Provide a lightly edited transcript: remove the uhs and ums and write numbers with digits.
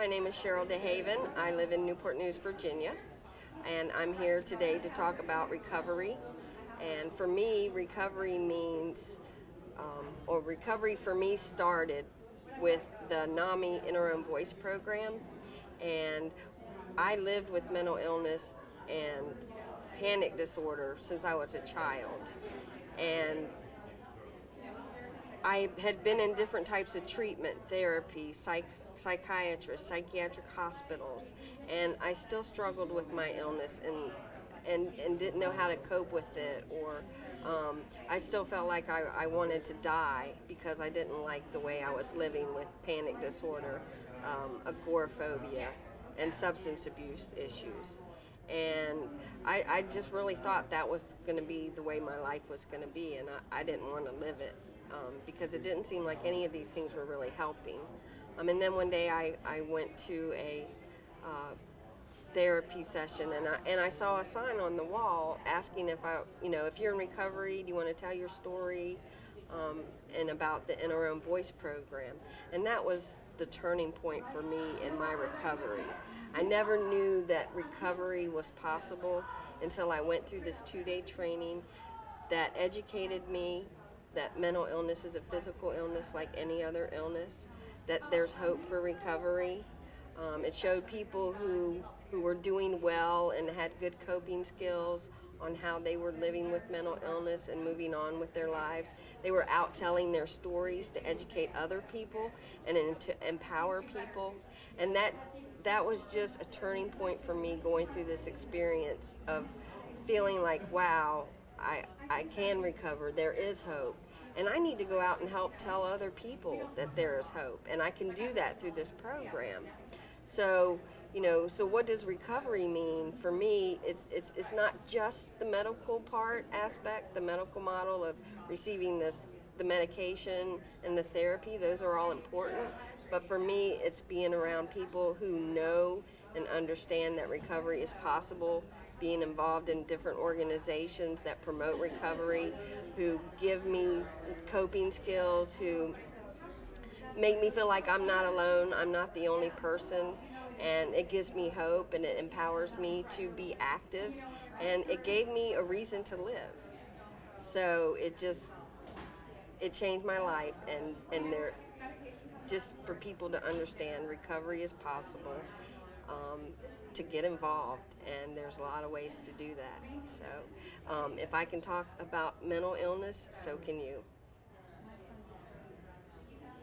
My name is Cheryl DeHaven. I live in Newport News, Virginia, and I'm here today to talk about recovery. And for me, recovery means, recovery for me started with the NAMI Interim Voice Program, and I lived with mental illness and panic disorder since I was a child. And I had been in different types of treatment, therapy, psychiatrists, psychiatric hospitals, and I still struggled with my illness and didn't know how to cope with it, or I still felt like I wanted to die because I didn't like the way I was living with panic disorder, agoraphobia, and substance abuse issues. And I just really thought that was going to be the way my life was going to be, and I didn't want to live it. Because it didn't seem like any of these things were really helping. And then one day I went to a therapy session, and I saw a sign on the wall asking if you're in recovery, do you want to tell your story, and about the Interim Voice Program. And that was the turning point for me in my recovery. I never knew that recovery was possible until I went through this 2-day training that educated me that mental illness is a physical illness like any other illness, that there's hope for recovery. It showed people who were doing well and had good coping skills on how they were living with mental illness and moving on with their lives. They were out telling their stories to educate other people and to empower people. And that was just a turning point for me, going through this experience of feeling like, wow, I can recover, there is hope. And I need to go out and help tell other people that there is hope. And I can do that through this program. So, so what does recovery mean? For me, it's not just the medical aspect, the medical model of receiving the medication and the therapy. Those are all important. But for me, it's being around people who know and understand that recovery is possible, being involved in different organizations that promote recovery, who give me coping skills, who make me feel like I'm not alone, I'm not the only person, and it gives me hope and it empowers me to be active, and it gave me a reason to live. So it changed my life, and there, just for people to understand recovery is possible, to get involved, and there's a lot of ways to do that. So if I can talk about mental illness, so can you.